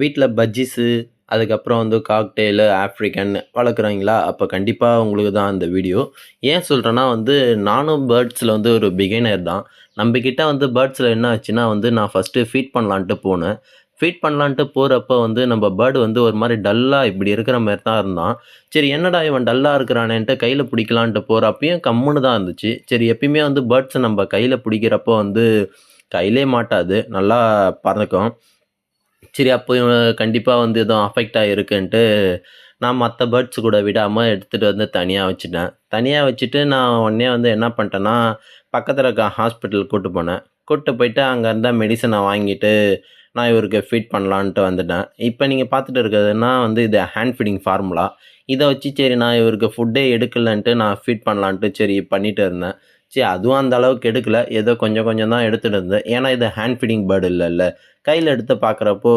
வீட்ல பஜ்ஜீஸு, அதுக்கப்புறம் வந்து காக்டெயிலு, ஆஃப்ரிக்கன் வளர்க்குறாங்களா, அப்ப கண்டிப்பா உங்களுக்கு தான் இந்த வீடியோ. ஏன் சொல்றேன்னா வந்து, நானும் பேர்ட்ஸ்ல வந்து ஒரு பிகினர் தான். நம்பகிட்ட வந்து பேர்ட்ஸ்ல என்ன ஆச்சுன்னா வந்து, நான் ஃபர்ஸ்ட்டு ஃபீட் பண்ணலான்ட்டு போனேன். ஃபீட் பண்ணலான்ட்டு போறப்ப வந்து, நம்ப பேர்டு வந்து ஒரு மாரி டல்லா இப்டி இருக்கிற மாரி தான் இருந்தான். சரி என்னடா இவன் டல்லா இருக்கிறானேன்ட்டு கையில புடிக்கலான்ட்டு போறப்பயும் கம்முனு தான் இருந்துச்சு. சரி எப்பயுமே வந்து பேர்ட்ஸ நம்ப கையில புடிக்கிறப்போ வந்து, கையிலே மாட்டாது. நல்லா பறக்கும். சரி அப்போ இவன் கண்டிப்பா வந்து எதுவும் அஃபெக்ட் ஆகிருக்குன்ட்டு, நான் மத்த பேர்ட்ஸ் கூட விடாம எடுத்துட்டு வந்து தனியா வச்சுட்டேன். தனியா வச்சுட்டு நான் உடனே வந்து என்ன பண்ணிட்டேன்னா, பக்கத்தில இருக்க ஹாஸ்பிட்டலுக்கு கூட்டு போனேன். கூட்டு போயிட்டு அங்க இருந்த மெடிசன வாங்கிட்டு, நான் இவருக்கு ஃபீட் பண்ணலான்ட்டு வந்துட்டேன். இப்ப நீங்க பார்த்துட்டு இருக்கிறதுன்னா வந்து இது ஹேண்ட் ஃபீடிங் ஃபார்முலா. இத வச்சு சரி நான் இவருக்கு ஃபுட்டே எடுக்கலன்ட்டு நான் ஃபீட் பண்ணலான்ட்டு சரி பண்ணிட்டு இருந்தேன். சரி அதுவும் அந்த அளவுக்கு எடுக்கல. ஏதோ கொஞ்சம் கொஞ்சம் தான் எடுத்துட்டு இருந்தேன். ஏன்னா இது ஹேண்ட் ஃபீடிங் பேர்ட் இல்லல்ல. கையில எடுத்து பார்க்குறப்போ,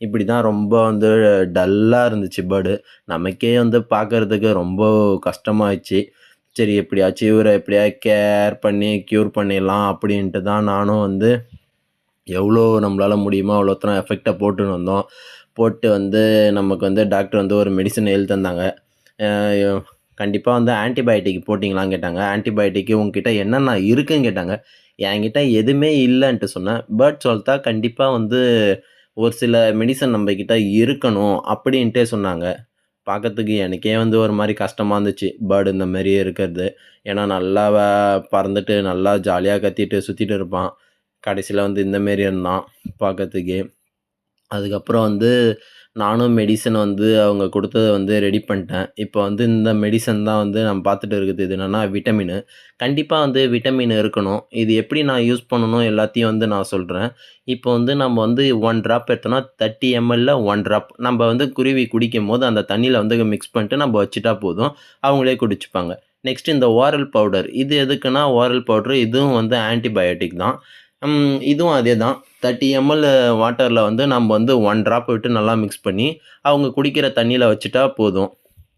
இப்படி தான் ரொம்ப வந்து டல்லா இருந்துச்சு பேர்டு. நமக்கே வந்து பார்க்கறதுக்கு ரொம்ப கஷ்டமாயிடுச்சு. சரி எப்படியாச்சும் இவர எப்படியாவது கேர் பண்ணி க்யூர் பண்ணிடலாம் அப்படின்ட்டு தான் நானும் வந்து எவ்வளோ நம்மளால முடியுமோ அவ்வளோ தூரம் எஃபெக்ட்டா போட்டுன்னு வந்தோம். போட்டு வந்து நமக்கு வந்து டாக்டர் வந்து ஒரு மெடிசின் எழுதி தந்தாங்க. அ கண்டிப்பா வந்து ஆன்டிபயோட்டிக் போட்டீங்களான்னு கேட்டாங்க. ஆன்டிபயோட்டிக் உங்ககிட்ட என்னென்ன இருக்குன்னு கேட்டாங்க. என்கிட்ட எதுவுமே இல்லன்ட்டு சொன்னேன். பேர்ட்ஸ் வளர்த்தா கண்டிப்பா வந்து ஒரு சில மெடிசன் நம்மகிட்ட இருக்கணும் அப்படின்ட்டே சொன்னாங்க. பார்க்கறதுக்கு எனக்கே வந்து ஒரு மாரி கஷ்டமா இருந்துச்சு. பேர்டு இந்த மாரி இருக்கிறது. ஏன்னா நல்லா பறந்துட்டு நல்லா ஜாலியா கத்திட்டு சுத்திட்டு இருப்பான். கடைசியில வந்து இந்த மாரி இருந்தான் பார்க்கறதுக்கே. அதுக்கப்புறம் வந்து நானும் மெடிசன் வந்து அவங்க குடுத்தத வந்து ரெடி பண்ணிட்டேன். இப்போ வந்து இந்த மெடிசன் தான் வந்து நான் பார்த்துட்டு இருக்குது. இது என்னன்னா விட்டமினு. கண்டிப்பா வந்து விட்டமின் இருக்கணும். இது எப்படி நான் யூஸ் பண்ணணும் எல்லாத்தையும் வந்து நான் சொல்றேன். இப்போ வந்து நம்ம வந்து 1 ட்ராப் எடுத்தோம்னா 30 எம்எல்ல 1 ட்ராப். நம்ப வந்து குருவி குடிக்கும்போது அந்த தண்ணீல வந்து மிக்ஸ் பண்ணிட்டு நம்ம வச்சுட்டா போதும். அவங்களே குடிச்சுப்பாங்க. நெக்ஸ்ட் இந்த ஓரல் பவுடர். இது எதுக்குன்னா ஓரல் பவுடர் இதுவும் வந்து ஆன்டிபயோட்டிக் தான். இதுவும் அதே தான். 30 எம்எல் வாட்டர்ல வந்து நம்ம வந்து 1 ட்ராப் விட்டு நல்லா மிக்ஸ் பண்ணி, அவங்க குடிக்கிற தண்ணீல வச்சுட்டா போதும்.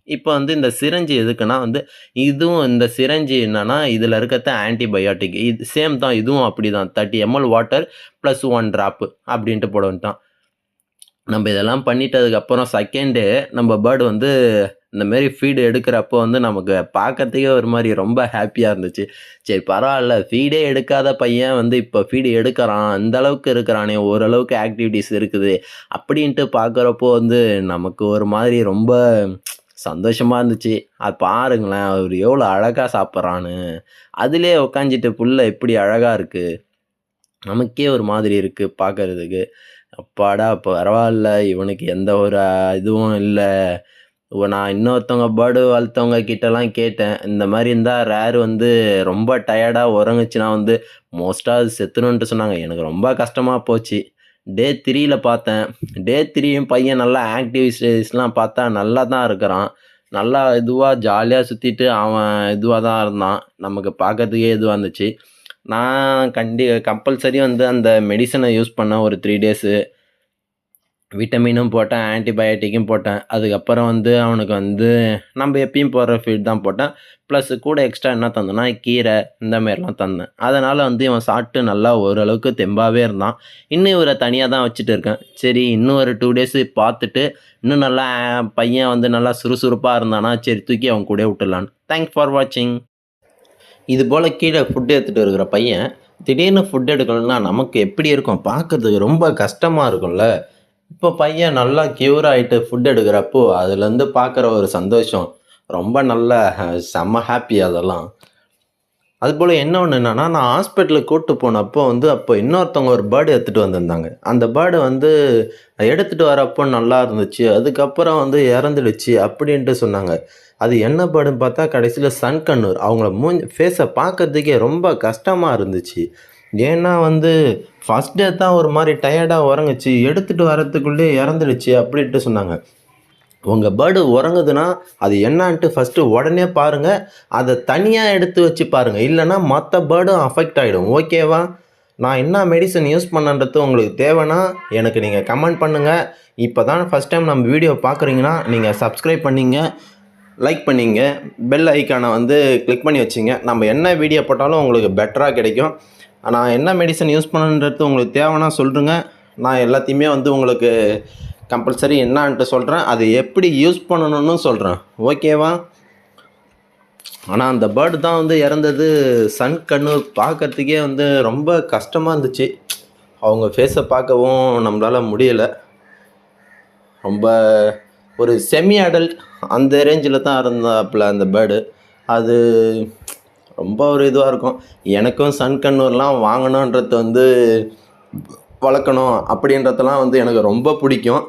இப்ப வந்து இந்த சிரஞ்சு எதுக்குன்னா வந்து, இதுவும் இந்த சிரஞ்சு என்னன்னா, இதுல இருக்கிறது ஆன்டிபயோட்டிக். இது சேம் தான் இதுவும் அப்படிதான். 30 எம்எல் வாட்டர் பிளஸ் 1 ட்ராப் அப்படின்ட்டு போட வேண்டியது தான். நம்ப இதெல்லாம் பண்ணிட்டதுக்கப்புறம் செகண்ட் நம்ம பேர்ட் வந்து இந்த மாரி ஃபீடு எடுக்கிறப்போ வந்து நமக்கு பார்க்கறதுக்கே ஒரு மாரி ரொம்ப ஹேப்பியா இருந்துச்சு. சரி பரவால்ல ஃபீடே எடுக்காத பையன் வந்து இப்ப ஃபீடு எடுக்குறான். அந்த அளவுக்கு இருக்கிறானே! ஓரளவுக்கு ஆக்டிவிட்டீஸ் இருக்குது. அப்படின்ட்டு பார்க்குறப்போ வந்து நமக்கு ஒரு மாதிரி ரொம்ப சந்தோஷமா இருந்துச்சு. அது பாருங்களேன்! அவரு எவ்வளோ அழகா சாப்பிடுறான்னு. அதிலயே உட்காந்துட்டு புல்ல எப்படி அழகா இருக்கு. நமக்கே ஒரு மாதிரி இருக்கு பார்க்கறதுக்கு. அப்பாடா! பரவால்ல இவனுக்கு எந்த ஒரு இதுவும் இல்ல. நான் இன்னொருத்தவங்க பேர்டு வளர்த்தவங்க கிட்டலாம் கேட்டேன். இந்த மாரி இருந்தா ரேர் வந்து ரொம்ப டயர்டா உறங்குச்சுன்னா வந்து மோஸ்ட்டா அது செத்துருன்ட்டு சொன்னாங்க. எனக்கு ரொம்ப கஷ்டமா போச்சு. டே 3ல பார்த்தேன். டே 3யும் பையன் நல்லா ஆக்டிவ் ஸ்டேஜஸ்லாம் பார்த்தா நல்லா தான் இருக்கிறான். நல்லா இதுவா ஜாலியா சுத்திட்டு அவன் இதுவா தான் இருந்தான். நமக்கு பார்க்கறதுக்கே இதுவா இருந்துச்சு. நான் கம்பல்சரி வந்து அந்த மெடிசன யூஸ் பண்ணேன் ஒரு 3 டேஸு. விட்டமினும் போட்டேன், ஆன்டிபயோட்டிக்கும் போட்டேன். அதுக்கப்புறம் வந்து அவனுக்கு வந்து நம்ப எப்பயும் போடுற ஃபீட் தான் போட்டேன். ப்ளஸ் கூட எக்ஸ்ட்ரா என்ன தந்தேன்னா, கீரை இந்த மாரிலாம் தந்தேன். அதனால வந்து இவன் சாப்பிட்டு நல்லா ஓரளவுக்கு தெம்பாவே இருந்தான். இன்னும் இவர தனியா தான் வச்சுட்டு இருக்கேன். சரி இன்னும் ஒரு 2 டேஸு பார்த்துட்டு, இன்னும் நல்லா பையன் வந்து நல்லா சுறுசுறுப்பா இருந்தான்னா, சரி தூக்கி அவன் கூடயே விட்டுடலான்னு. தேங்க்ஸ் ஃபார் வாட்சிங். இது போல கீழ ஃபுட் எடுத்துட்டு இருக்கிற பையன், திடீர்னு ஃபுட் எடுக்கலன்னா நமக்கு எப்படி இருக்கும்? பார்க்கறதுக்கு ரொம்ப கஷ்டமா இருக்கும்ல. இப்போ பையன் நல்லா கியூர் ஆயிட்டு ஃபுட் எடுக்கிறப்போ, அதுலேருந்து பார்க்குற ஒரு சந்தோஷம், ரொம்ப நல்ல செம்ம ஹேப்பி அதெல்லாம். அதுபோல இன்னொன்னு என்னன்னா, நான் ஹாஸ்பிட்டலுக்கு கூட்டு போனப்போ வந்து, அப்போ இன்னொருத்தவங்க ஒரு பேர்ட் எடுத்துட்டு வந்திருந்தாங்க. அந்த பேர்டு வந்து எடுத்துட்டு வரப்போ நல்லா இருந்துச்சு. அதுக்கப்புறம் வந்து இறந்துடுச்சு அப்படின்ட்டு சொன்னாங்க. அது என்ன பேர்டுன்னு பார்த்தா கடைசியில சன்கன்னூர். அவங்கள ஃபேஸ பார்க்கறதுக்கே ரொம்ப கஷ்டமா இருந்துச்சு. ஏன்னா வந்து ஃபர்ஸ்ட் டே தான் ஒரு மாரி டயர்டா உறங்குச்சு. எடுத்துட்டு வரதுக்குள்ளயே இறந்துடுச்சு அப்படின்ட்டு சொன்னாங்க. உங்க பேர்டு உறங்குதுன்னா, அது என்னான்ட்டு ஃபர்ஸ்ட்டு உடனே பாருங்க. அத தனியா எடுத்து வச்சு பாருங்க. இல்லன்னா மத்த பேர்டும் அஃபெக்ட் ஆயிடும். ஓகேவா? நான் என்ன மெடிசின் யூஸ் பண்ணேன்றது உங்களுக்கு தேவைன்னா, எனக்கு நீங்க கமெண்ட் பண்ணுங்க. இப்ப தான் ஃபர்ஸ்ட் டைம் நம்ம வீடியோ பார்க்குறீங்கன்னா, நீங்க சப்ஸ்கிரைப் பண்ணீங்க, லைக் பண்ணீங்க, பெல் ஐகான வந்து கிளிக் பண்ணி வச்சுங்க. நம்ம என்ன வீடியோ போட்டாலும் உங்களுக்கு பெட்டரா கிடைக்கும். நான் என்ன மெடிசின் யூஸ் பண்ணேன்றது உங்களுக்கு தேவைன்னா சொல்லுங்க. நான் எல்லாத்தையுமே வந்து உங்களுக்கு கம்பல்சரி என்னான்ட்டு சொல்கிறேன், அதை எப்படி யூஸ் பண்ணணும்னு சொல்கிறேன், ஓகேவா? ஆனால் அந்த பேர்டு தான் வந்து இறந்தது. சன் கண்ணூர் பார்க்கறதுக்கே வந்து ரொம்ப கஷ்டமாக இருந்துச்சு. அவங்க ஃபேஸை பார்க்கவும் நம்மளால் முடியலை. ரொம்ப ஒரு செமி அடல்ட் அந்த ரேஞ்சில் தான் இருந்தாப்புல அந்த பேர்டு. அது ரொம்ப ஒரு இதுவாக இருக்கும். எனக்கும் சன் கண்ணூர்லாம் வாங்கணுன்றது வந்து வளர்க்கணும் அப்படின்றதெல்லாம் வந்து எனக்கு ரொம்ப பிடிக்கும்.